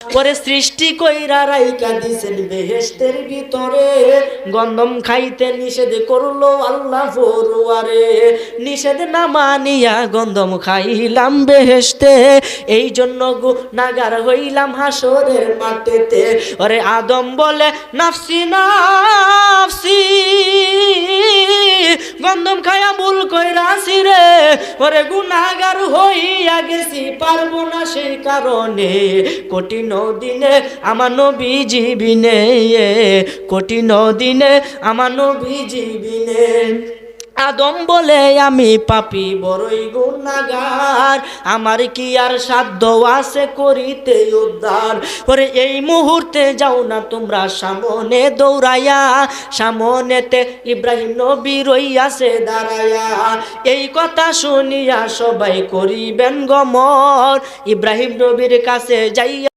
পরে সৃষ্টি কইরা রাইকা দিছেন বেহেশতের ভিতরে, গন্ধম খাইতে নিষেধ করলো আল্লাহ ফরুয়ারে। নিষেধ না মানিয়া গন্ধম খাইলাম বেহেশতে, এই জন্য গুনাহগার হইলাম হাসরের মাঠেতে। ওরে আদম বলে নাফসি নাফসি, গন্ধম খায়া ভুল কইরাছি রে, ওরে গুনাহগার হইয়া গেছি পারবো না সেই কারণে। কঠিন দিনে আমার নবীজি বিনে, কঠিন দিনে আমার নবীজি বিনে। আদম বলে আমি পাপী বড়ই গুনাহগার, আমার কি আর সাধ্য আছে করিতে উদ্ধার। ওরে এই মুহূর্তে যাও না তোমরা সামনে দৌড়াইয়া, সামনেতে ইব্রাহিম নবী রইয়াছে দাঁড়াইয়া। এই কথা শুনিয়া সবাই করিবেন গমর, ইব্রাহিম নবীর কাছে যাইয়া